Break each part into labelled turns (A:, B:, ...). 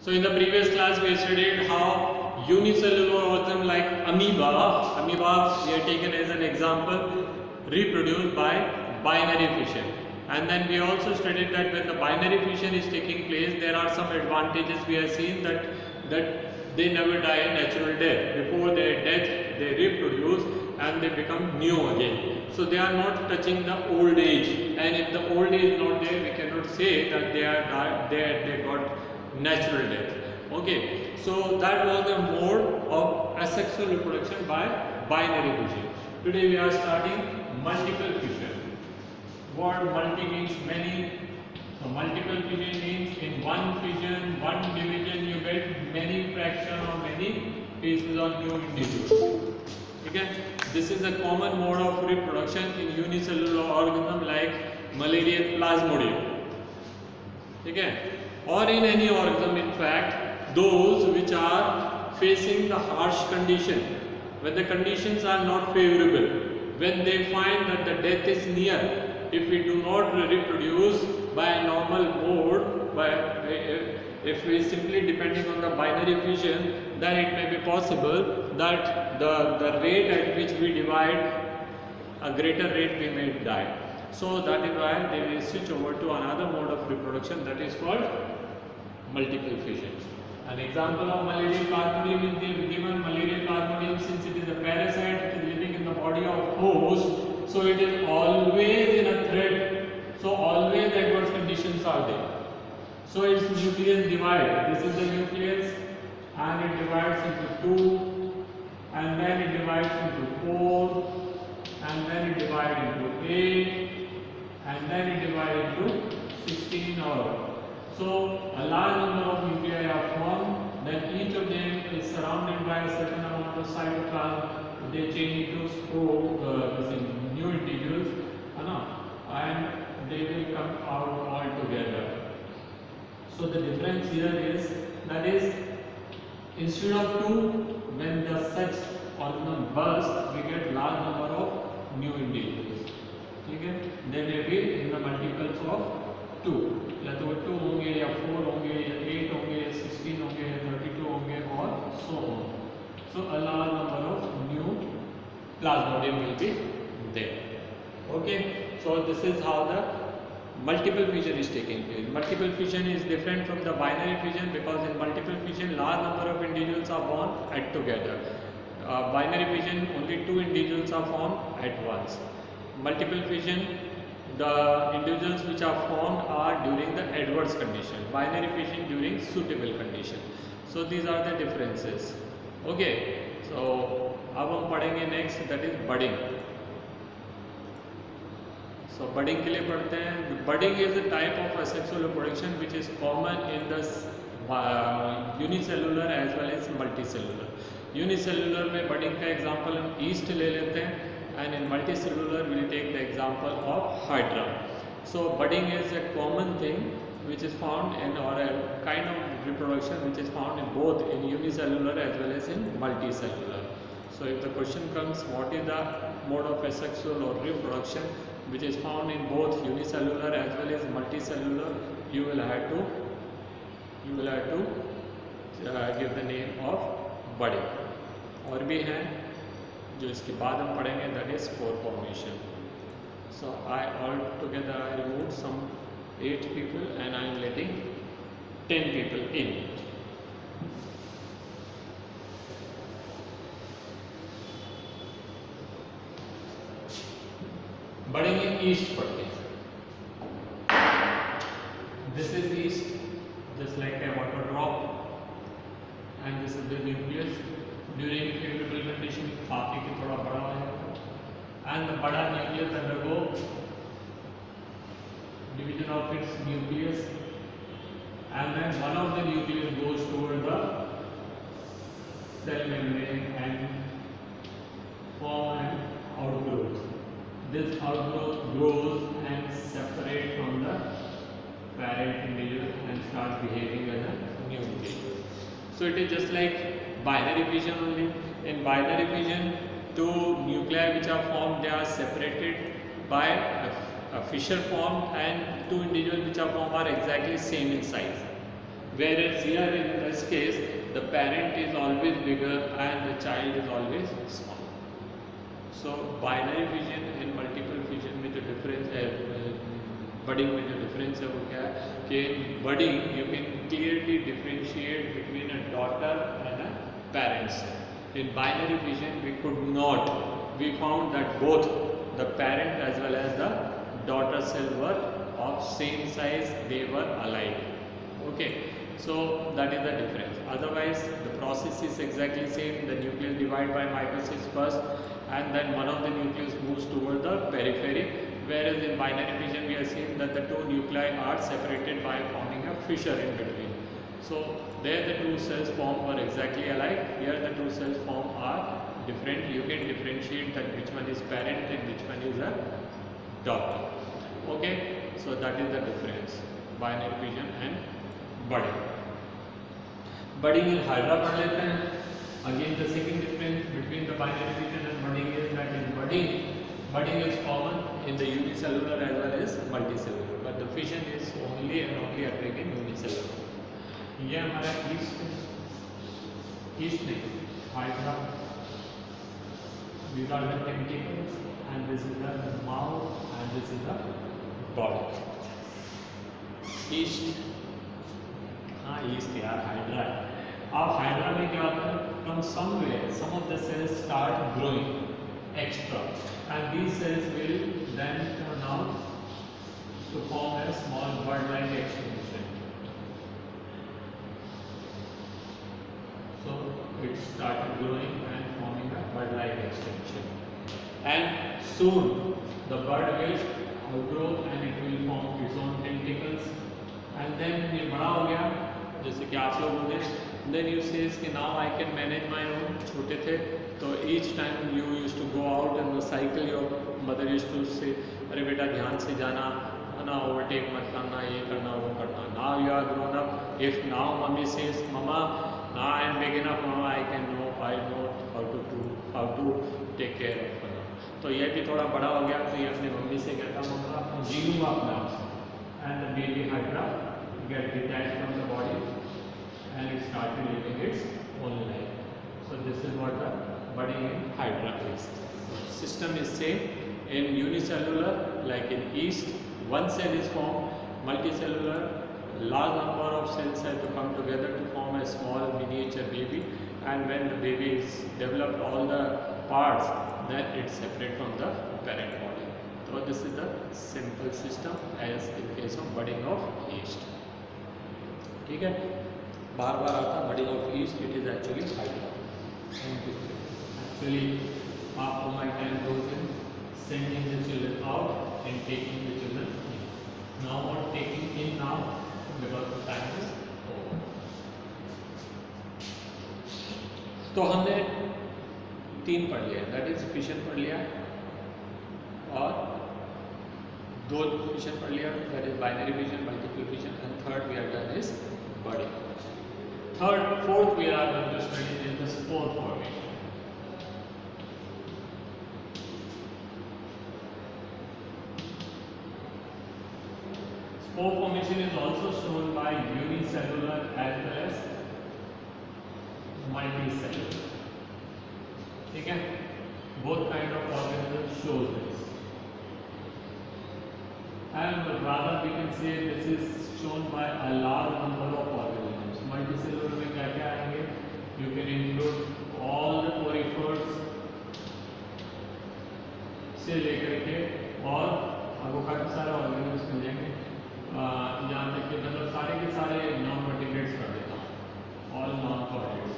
A: So in the previous class we studied how unicellular organism like amoeba we are taken as an example, reproduced by binary fission. And then we also studied that when the binary fission is taking place, there are some advantages. We have seen that they never die a natural death. Before their death, they reproduce and they become new again. So they are not touching the old age. And if the old age is not there, we cannot say that they got natural death. Okay, so that was the mode of asexual reproduction by binary fission. Today we are starting multiple fission. Word multi means many. So multiple fission means in one fission, one division you get many fraction or many pieces of new individuals. Okay, this is a common mode of reproduction in unicellular organism like Malaria plasmodium. Okay, or in any organism, in fact, those which are facing the harsh condition, when the conditions are not favorable, when they find that the death is near, if we do not reproduce by a normal mode, if we simply depending on the binary fission, then it may be possible that the rate at which we divide, a greater rate we may die. So that is why they will switch over to another mode of reproduction, that is called multiple fission. An example of Malaria plasmodium is given. Malaria plasmodium, since it is a parasite, it is living in the body of host, so it is always in a thread. So always adverse conditions are there. So its nucleus divide. This is the nucleus, and it divides into 2, and then it divides into 4, and then it divides into 8, and then it divides into 16 or so a large number of nuclei are formed. Then each of them is surrounded by a certain amount of cytoplasm. They change into new individuals, and they will come out all together. So the difference here is that is instead of 2, when the such organism burst, we get large number of new individuals. Okay? They may be in the multiples of 2. या तो 2 होंगे या 4 होंगे या 8 होंगे या 16 होंगे या 32 होंगे और so on. So a large number of new plasmodium will be there. Okay, so this is how the multiple fission is taking place. Multiple fission is different from the binary fission because in multiple fission large number of individuals are born at together. Binary fission only 2 individuals are formed at once. Multiple fission, the individuals which are formed are during the adverse condition. Binary fission during suitable condition. So these are the differences. Okay, so अब हम पढ़ेंगे next, that is budding. So budding के लिए पढ़ते हैं. Budding is a type of asexual reproduction which is common in the unicellular as well as multicellular. Unicellular में budding का example हम yeast ले लेते हैं. And in multicellular we will take the example of hydra. So budding is a common thing which is found in, or a kind of reproduction which is found in both in unicellular as well as in multicellular. So if the question comes, what is the mode of asexual or reproduction which is found in both unicellular as well as multicellular, you will have to give the name of budding. और भी हैं जो इसके बाद हम पढ़ेंगे, that is spore formation. So I removed some 8 people and I am letting 10 people in. Budding in yeast पढ़ते हैं. This is yeast, just like a water drop, and this is the nucleus. During favorable condition, काफी की थोड़ा बड़ा है, and the बड़ा nucleus undergo division of its nucleus, and then one of the nucleus goes toward the cell membrane and form an outgrowth. This outgrowth grows and separates from the parent individual and starts behaving as a new individual. So it is just like binary fission only. In binary fission, 2 nuclei which are formed, they are separated by a fissure formed, and 2 individuals which are formed are exactly same in size. Whereas here in this case, the parent is always bigger and the child is always small. So binary fission and multiple fission में जो difference है, budding में जो difference है वो क्या है कि budding you can clearly differentiate between a daughter and a parent cell. In binary fission we could not. We found that both the parent as well as the daughter cell were of same size, they were alike. Okay, so that is the difference. Otherwise the process is exactly same. The nucleus divided by mitosis first, and then one of the nucleus moves toward the periphery, whereas in binary fission we are seeing that the two nuclei are separated by forming a fissure in between. So there the two cells form were exactly alike. Here the two cells form are different. You can differentiate that which one is parent and which one is a daughter. Okay, so that is the difference, binary fission and budding. Budding in Hydra पढ़ लेते हैं. Again the second difference between the binary fission and budding is that in budding is common in the unicellular as well as multicellular, but the fission is only and only occurring in unicellular. ये हमारा east नहीं, Hydra. These are the tentacles and this is the mouth and this is the body. East, हाँ east यार Hydra है. अब Hydra में क्या होता है? From somewhere, some of the cells start growing extra, and these cells will then turn out to form a small bud-like extension. So it started growing and forming a bud-like extension, and soon the bud will outgrow and it will form its own tentacles, and then ये बड़ा हो गया जैसे कि आप लोगों ने. Then you says कि now I can manage my own. छोटे थे तो each time you used to go out and the cycle your mother used to say अरे बेटा ध्यान से जाना ना, overtake मत करना, ये करना वो करना. Now you are grown up. If now mommy says mama now I am big enough, mama I know how to take care of her. तो ये भी थोड़ा बड़ा हो गया तो ये अपनी मम्मी से कहता मम्मा जी लूँगा अपना, and the baby Hydra get detached from the body and it started living its own life. So this is what the budding in Hydra is. System is same in unicellular, like in yeast, one cell is formed. Multicellular, large number of cells have to come together to form a small miniature baby, and when the baby is developed all the parts, then it's separate from the parent body. So this is the simple system as in case of budding of yeast. ठीक है, बार बार आता budding of yeast, it is actually Hydra. Actually, half of my time goes in sending the children out and taking the children in. Now what taking in now because the time is over. तो हमने 3 पढ़ लिया, that is fission पढ़ लिया और 2 fission पढ़ लिया, that is binary fission, multiple fission, and third we are done is budding. Fourth we are going to study is the spore formation. Spore formation is also shown by unicellular as well as multicellular. ठीक है, both kind of organisms show this, and rather we can say this is shown by a large number of organisms. Multicellular में क्या क्या आएंगे? You can include all the porifers से लेकर के और आपको काफी सारे organisms मिल जाएंगे, यहाँ तक कि मतलब सारे के सारे नॉन वर्टिब्रेट्स कर देता हूँ, all non-chordates.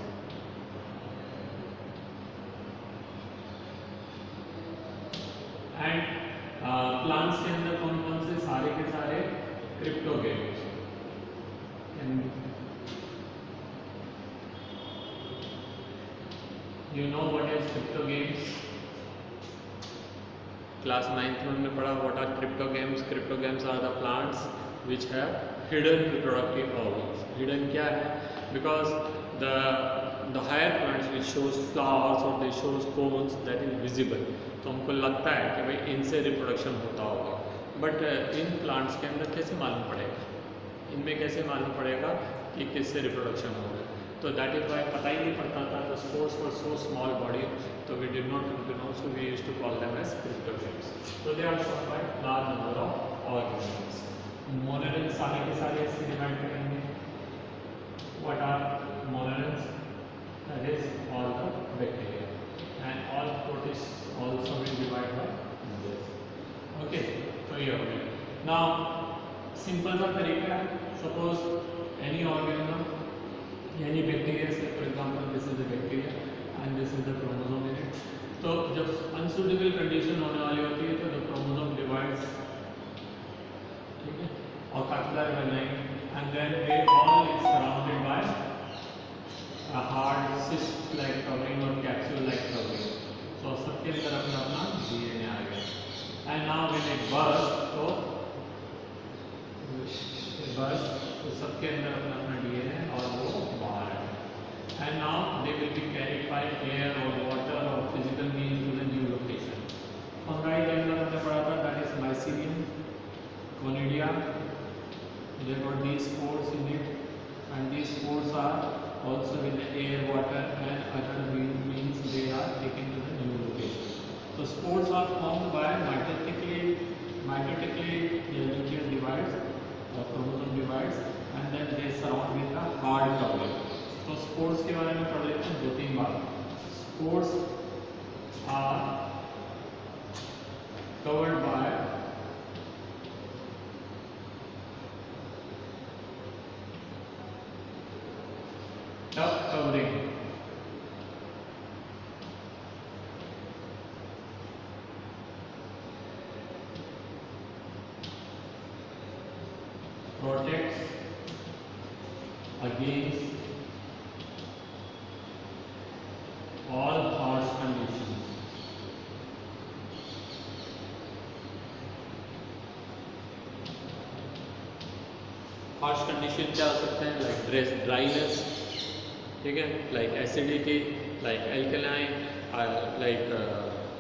A: And plants के अंदर कौन कौन से सारे के सारे cryptogams. You know what is cryptogames? Class 9th में हमने पढ़ा what are cryptogames. Cryptogames are the plants which have hidden reproductive organs. Hidden क्या है? Because the higher plants which shows flowers or they shows cones that is visible, तो हमको लगता है कि भाई इनसे रिप्रोडक्शन होता होगा, बट इन प्लांट्स के अंदर कैसे मालूम पड़ेगा? इनमें कैसे मालूम पड़ेगा कि किससे रिप्रोडक्शन हो रहा है। तो दैट इज वाई पता ही नहीं पड़ता था, the spores were so small body, तो we did not come to know, so we used to call them as cryptogams. So they are shown by large number of organisms. Monerans सारे के सारे इससे divide करेंगे। What are monerans? That is all the bacteria, and all protist also will divide by this. Okay, तो ये हो गया। Now simple सा तरीका है, suppose any organism, any bacteria, say for example this is the bacteria and this is the chromosome in it, तो जब unsuitable condition होने वाली होती है तो the chromosome divides, ठीक है, और कैपिलरी बनाएंगे, and then they all is surrounded by a hard cyst like covering or capsule like covering, so सबके अंदर अपना अपना DNA आ गया, and now when it bursts, तो सबके अंदर अपना अपना DNA और वो बाहर है, and now they will be carried by air or water or physical means to the new location. Fungi के अंदर हमने पढ़ा था, that is Mycelium, Conidia, they got these spores in it, and these spores are also in the air, water and other means they are taken to the new location. So spores are formed by mitotically the nucleus divides, the chromosome divides, and then they surround with a hard covering. तो spores के बारे में पढ़ लेते हैं 2-3 बार। Spores are covered by tough covering, protects against all harsh conditions. Harsh condition क्या हो सकते हैं? Like dryness, ठीक है, like acidity, like alkaline, like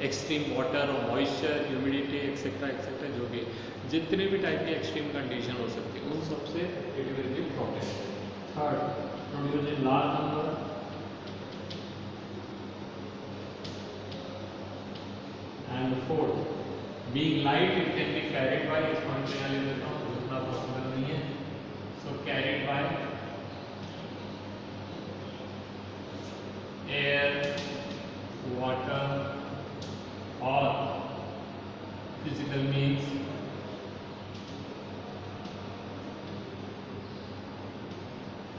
A: extreme water or moisture, humidity, etc. etc. जो भी जितने भी टाइप की एक्सट्रीम कंडीशन हो सकती है उन सब से it will be protected. Third, producing large number and fourth, being light it can be carried by, इस पॉइंट पे यहाँ लिख देता हूँ, उतना पॉसिबल नहीं है, so carried by air, water or physical means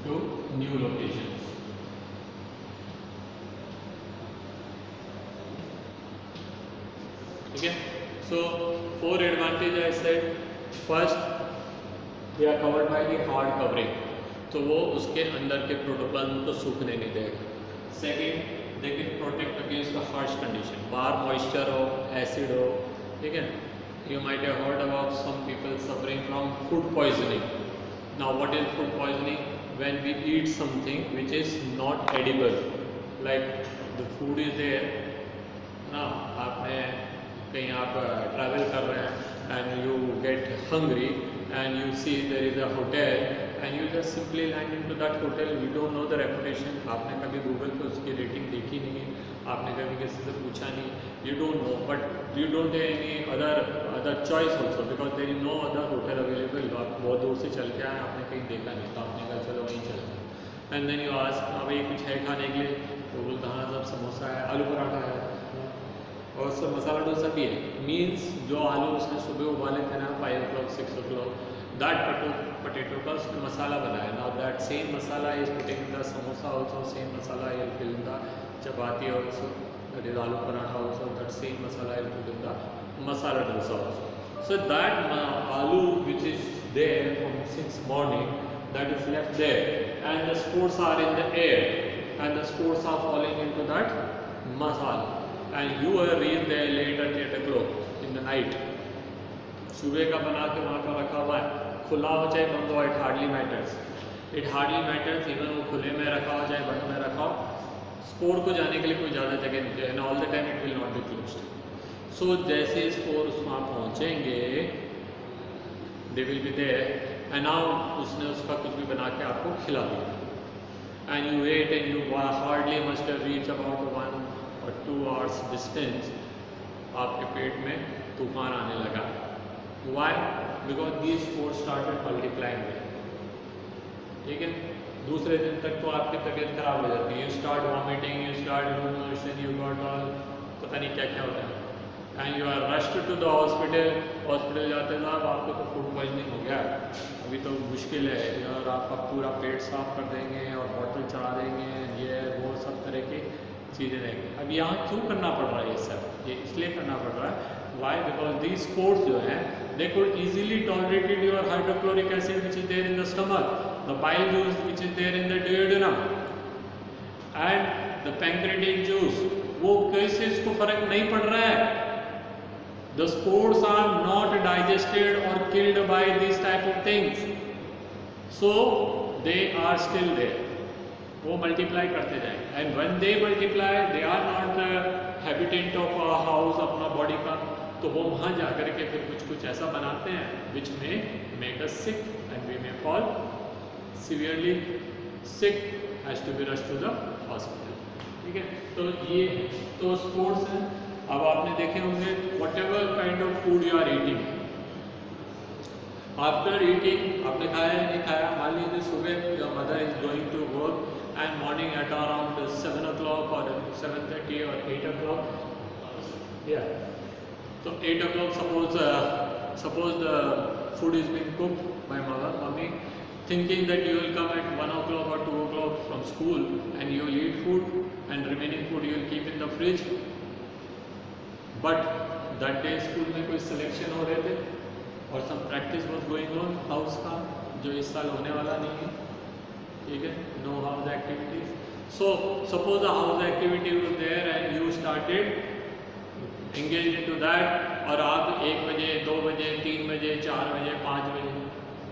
A: to new locations. ठीक है, so 4 advantage I said. First, they are covered by the hard covering, तो वो उसके अंदर के प्रोटोप्लाज्म को सूखने नहीं देगा. Second, they can protect against the harsh condition, बाहर moisture हो, acid हो, ठीक है. You might have heard about some people suffering from food poisoning. Now what is food poisoning? When we eat something which is not edible, like the food is there, ना आपने कहीं आप travel कर रहे हैं and you get hungry and you see there is a hotel and you just simply land into that hotel. You don't know the reputation, आपने कभी Google पे उसकी रेटिंग देखी नहीं है, आपने कभी किसी से पूछा नहीं, you don't know, but you don't have any other choice also because there is no other hotel available. आप बहुत दूर से चल के आए, आपने कहीं देखा नहीं, तो आपने कहा चलो वहीं चलते हैं. एंड देन यू आस्क हाँ भाई कुछ है खाने के लिए, तो बोलता हाँ सब समोसा है, आलू पराठा है और सब मसाला डोसा भी है. मीन्स जो आलू उसने सुबह उबाले थे ना 5 o'clock 6 o'clock, दैट potato का उसने मसाला बनाया. Now that same masala is putting the samosa also, same masala is fill the chapati also, that is aloo paratha also, that same masala is put in the masala dosa also. So that aloo which is there from since morning, that is left there and the spores are in the air and the spores are falling into that masala and you are reached there late at 8 o'clock in the night. सुबह का बना के वहाँ पर रखा हुआ है, खुला हो चाहे बंद हो, it hardly matters. It hardly matters even वो खुले में रखा हो चाहे बंद में रखा हो, स्पोर को जाने के लिए कोई ज़्यादा जगह नहीं है and all the time it will not be closed. So जैसे स्पोर उसमें पहुँचेंगे they will be there and now उसने उसका कुछ भी बना के आपको खिला दिया and you ate and you hardly must have reach about 1 or 2 hours distance, आपके पेट में तूफान आने लगा. Why? Because these food started multiplying. ठीक है, दूसरे दिन तक तो आपकी तबीयत खराब हो जाती है. You start vomiting, you start loose motion, you got all पता नहीं क्या क्या होता है and you are rushed to the hospital. Hospital जाते साहब आपको तो फूड पॉइजनिंग हो गया, अभी तो मुश्किल है और आपका पूरा पेट साफ कर देंगे और बॉटल चढ़ा देंगे, ये वो सब तरह की चीज़ें रहेंगी. अब यहाँ क्यों करना पड़ रहा है ये सब? ये इसलिए करना पड़ रहा है. वाई? बिकॉज दी स्पोर्ट्स जो है they could easily tolerated your hydrochloric acid which is there in the stomach, the bile juice which is there in the duodenum and the pancreatic juice. वो कैसे इसको फर्क नहीं पड़ रहा है. The spores are not digested or killed by these type of things, so they are still there. वो multiply करते जाएंगे and when they multiply they are not the habitant of a house अपना बॉडी का, तो वो वहाँ जा कर के फिर कुछ कुछ ऐसा बनाते हैं विच में make us sick and we may fall severely sick, has to be rushed to the hospital. ठीक है, तो ये तो स्पोर्ट्स हैं. अब आपने देखे होंगे whatever kind of food you are eating, after eating आपने खाया या नहीं खाया. मान लीजिए सुबह your mother is going to work and morning at around 7 o'clock और 7:30 और 8 o'clock. Yeah. So 8 o'clock, suppose the food is being cooked by mommy, thinking that you will come at 1 o'clock or 2 o'clock from school and you will eat food and remaining food you will keep in the fridge. But that day school में कोई selection हो रहे थे और some practice was going on house का, जो इस साल होने वाला नहीं है. ठीक है, no house activities. So suppose a house activity was there and you started engaged into that, और आप 1 बजे 2 बजे 3 बजे 4 बजे 5 बजे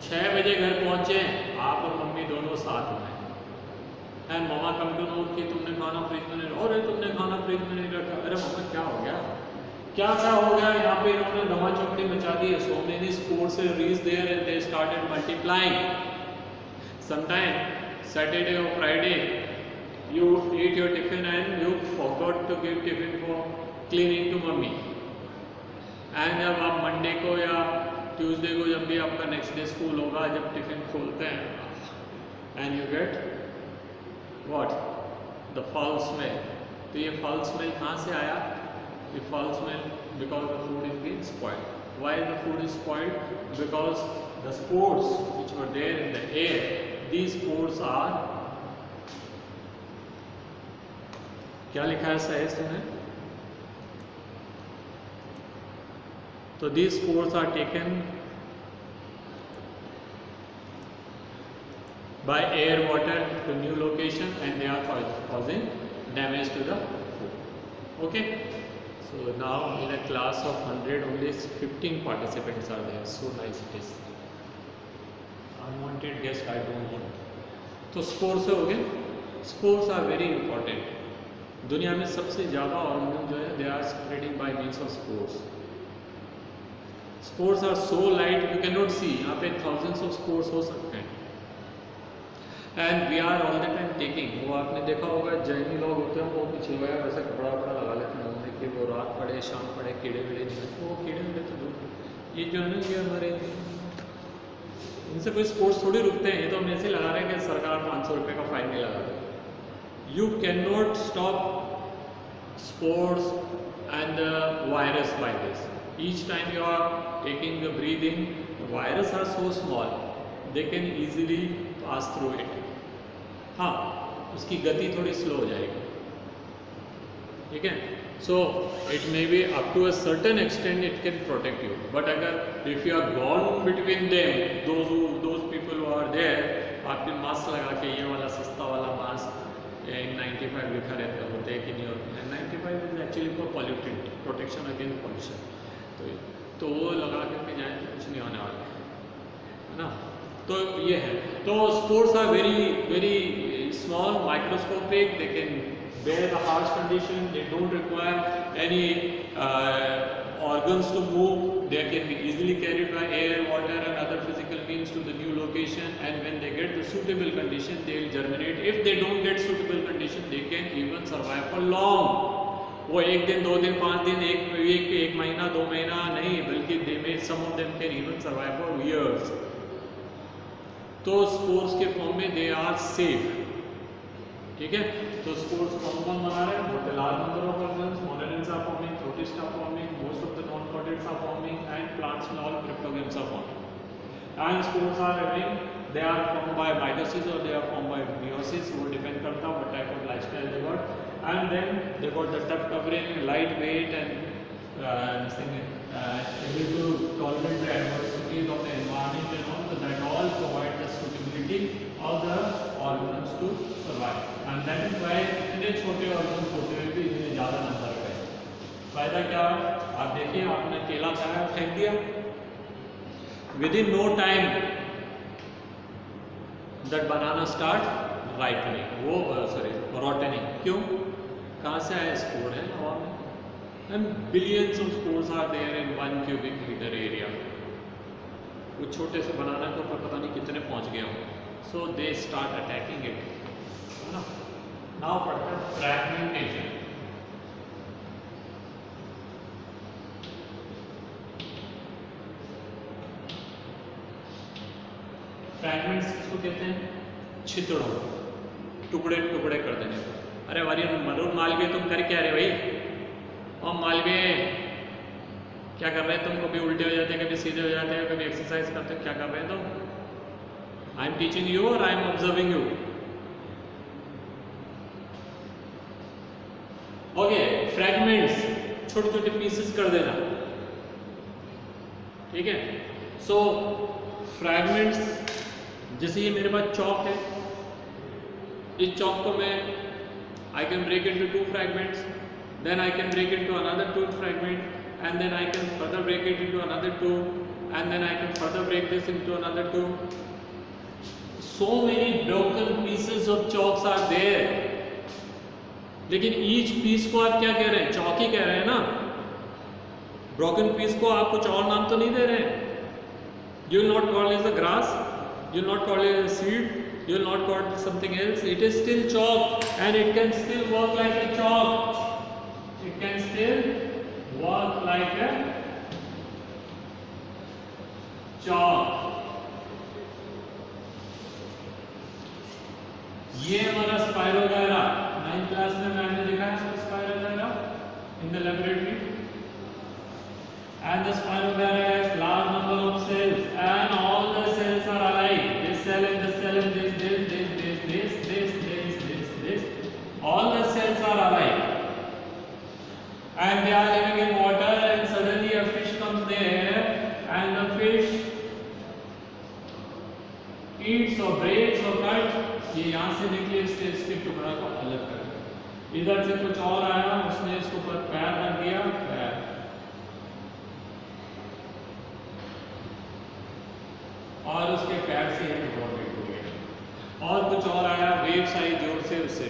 A: 6 बजे घर पहुँचे, आप और मम्मी दोनों साथ में एंड मामा कम टू नो कि तुमने खाना फ्रिज में नहीं, अरे तुमने खाना फ्रिज में नहीं रखा. अरे मम्मा क्या हो गया, क्या क्या हो गया, यहाँ पे इन्होंने धमा चौकड़ी मचा दी है. So many spores reach there and they started multiplying. Sometime Saturday or Friday you eat your tiffin and you forgot to give tiffin for cleaning to mummy, and जब आप मंडे को या ट्यूसडे को जब भी आपका नेक्स्ट डे स्कूल होगा, जब टिफिन खोलते हैं and you get what the foul smell. तो ये फाउल स्मेल कहाँ से आया? ये foul smell because the food is being spoiled. Why the food is spoiled? Because the spores which were there in the air, these spores are, क्या लिखा है size में? तो these spores are taken by air water to new location and they are causing damage to the food. Okay, so now in a class of 100 only 15 participants are there. So nice it is. Unwanted guest I don't want. तो spores हो गए. Spores are very important. दुनिया में सबसे ज़्यादा organism जो है they are spreading by means of spores. Spores are so light you can not see. यहाँ पे थाउजेंड्स ऑफ स्पोर्स हो सकते हैं and we are all the time taking. वो आपने देखा होगा जैनी लोग होते हैं वो पीछे हुआ वैसे कपड़ा वपड़ा लगा लेते हैं उन्होंने कि वो रात पड़े शाम पड़े कीड़े वीड़े नहीं. वो कीड़े वीड़े तो दूर, ये जो है ना ये हमारे इनसे कोई स्पोर्ट्स थोड़ी रुकते हैं. ये तो हम ऐसे लगा रहे हैं कि सरकार 500 रुपये का फाइन नहीं लगा रही. You can not stop spores and virus by this. Each time you are taking the breathing, virus are so small they can easily pass through it. हाँ, उसकी गति थोड़ी स्लो हो जाएगी. ठीक है, so it may be up to a certain extent it can protect you, but अगर if you are gone between them, those people who are there, आपके मास्क लगा के ये वाला सस्ता वाला मास्क 95 लिखा रहता होते हैं कि नहीं होते हैं. 95 is actually for pollutant, protection against pollution. तो वो लगा करके जाए तो कुछ नहीं होने वाला है ना. तो ये है. तो spores are very very small, microscopic, they can bear the harsh condition, they don't require any organs to move, they can be easily carried by air, water and other physical means to the new location, and when they get the suitable condition, they will germinate. If they don't get suitable condition, they can even survive for long. वो एक दिन, दो दिन, 5 दिन, एक महीना, 2 महीना नहीं, बल्कि they may, some of them can even survive for years. तो स्पोर्स के फॉर्म में they are safe. ठीक है, तो स्पोर्स कौन कौन बना रहे हैं? बहुत large number of organisms, monorems are forming, protists are forming, most of the non-protists are forming, and plants and all cryptogams are forming. And spores are having, they are formed by mitosis or they are formed by meiosis, वो depend करता है what type of lifestyle they got. And then they got the tough covering, lightweight and able to tolerate the adversities of the environment and all, so that all provide the suitability of the organisms to survive. And that is why इतने छोटे organisms होते हुए भी इतने ज़्यादा number का है। फायदा क्या है? आप देखिए, आपने केला खाया, फेंक दिया, within no time that banana start ripening, वो rotting. क्यों? कहाँ से आया? स्पोर है हवा में, and billions of spores are there in 1 cubic meter area. वो छोटे से बनाना के ऊपर पता नहीं कितने पहुँच गए होंगे, so they start attacking it, है ना? Now पढ़ते हैं fragmentation. फ्रैगमेंट्स किसको कहते हैं? छितड़ों, टुकड़े टुकड़े कर देने को। अरे मरून मालवीय, तुम कर क्या रहे भाई? और मालवीय क्या कर रहे हैं तुम? कभी उल्टे हो जाते हैं, कभी सीधे हो जाते हैं, कभी एक्सरसाइज करते हैं, क्या कर रहे हैं तुम? आई एम टीचिंग यू और I am observing you. Okay, fragments, छोटे छोटे पीसेस कर देना, ठीक है? सो फ्रैगमेंट्स, जैसे ये मेरे पास चौक है, इस चौक को मैं I can break into 2 fragments, then I can break into another 2 fragment, and then I can further break it into another 2, and then I can further break this into another 2. So many broken pieces of chalks are there. लेकिन each piece को आप क्या कह रहे हैं? चौक ही कह रहे हैं ना? Broken piece को आप कुछ और नाम तो नहीं दे रहे हैं? You will not call it a grass, you will not call it a seed, you will not call it something else. It is still chalk, and it can still work like a chalk. It can still work like a chalk. ये हमारा spirogyra, 9th class में मैंने दिखाया spirogyra in the laboratory. And the spirogyra has large number of cells, and all the cells are alike. This cell and this cell and this. All the cells are alike, and they are living in water. And suddenly a fish comes there, and the fish eats or breaks or cuts. ये यहाँ से निकले, इसके टुकड़ा को अलग कर। इधर से कुछ और आया, उसने इसके ऊपर पैर रख दिया, पैर, और उसके पैर से ये टुकड़ा ब्रेक हो गया, और कुछ और आया, वेव्स आई जोर से उससे।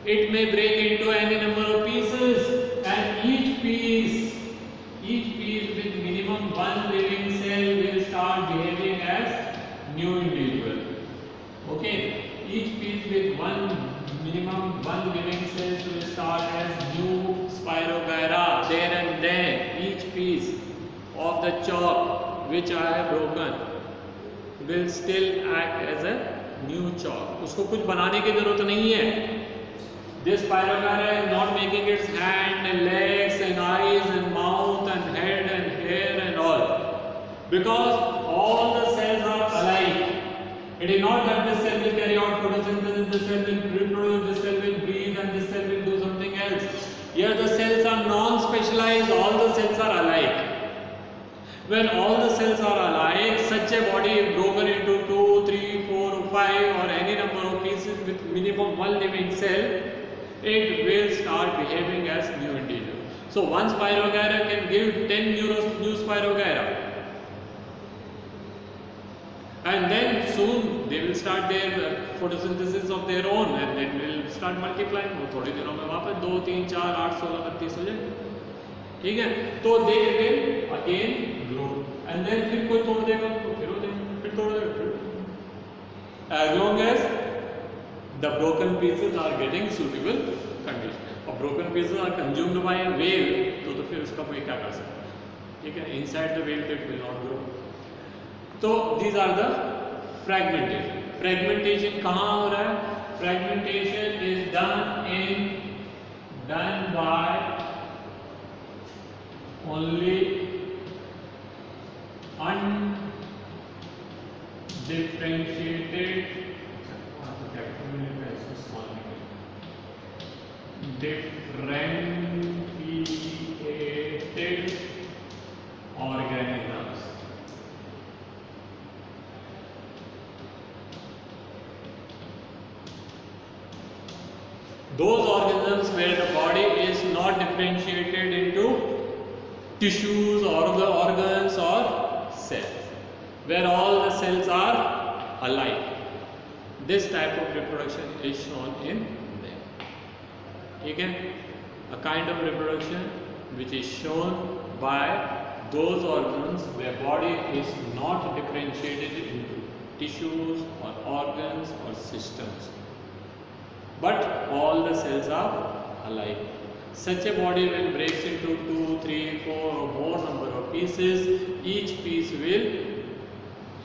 A: It may break into any number of pieces, and each piece with minimum 1 living cell will start behaving as new individual. Okay, each piece with minimum 1 living cells will start as new spirogyra there and then. Each piece of the chalk which I have broken will still act as a new chalk. उसको कुछ बनाने की जरूरत नहीं है. This spirogyra is not making its hand and legs and eyes and mouth and head and hair and all, because all the cells are alike. It is not that this cell will carry out photosynthesis, this cell will reproduce, this cell will breathe, and this cell will do something else. Here the cells are non-specialized, all the cells are alike. When all the cells are alike, such a body is broken into 2, 3, 4, 5 or any number of pieces with minimum 1 living cell, it will start behaving as new individual. So one spirogyra can give 10 new spirogyra, and then soon they will start their photosynthesis of their own and then will start multiplying. वो थोड़े दिनों में वापस 2, 3, 4, 8, 16, 32 हो जाए, ठीक है। तो they will again grow and then फिर कोई तोड़ देगा तो फिर हो जाएगा, फिर तोड़ देगा फिर, as long as the broken pieces are getting suitable condition. और broken pieces are consumed by a whale तो फिर उसका कोई क्या कर सकता है, ठीक है। inside the whale it will not grow. तो these are the fragmentation. Fragmentation कहाँ हो रहा है? Fragmentation is done by only undifferentiated organisms. Those organisms where the body is not differentiated into tissues, organs or cells, where all the cells are alike. This type of reproduction is shown in them. Okay? A kind of reproduction which is shown by those organs where body is not differentiated into tissues or organs or systems, but all the cells are alike. Such a body when breaks into 2, 3, 4 or more number of pieces, each piece will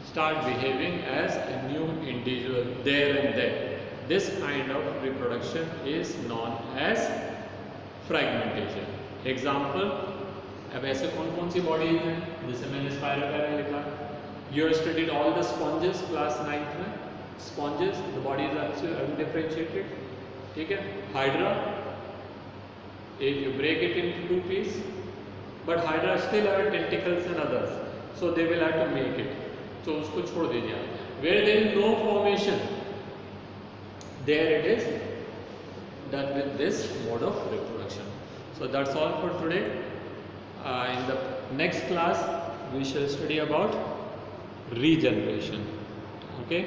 A: start behaving as a new individual there and then. This kind of reproduction is known as fragmentation. Example, अब ऐसे कौन सी bodies हैं जैसे मैंने स्पाइरोकाइरा लिखा, you have studied all the sponges class 9th में, sponges, the bodies are undifferentiated, ठीक है। Hydra, if you break it into 2 pieces, but Hydra still have tentacles and others, so they will have to make it, so उसको छोड़ दीजिए आप। Where there is no formation, there it is done with this mode of reproduction. So that's all for today. In the next class we shall study about regeneration. Okay.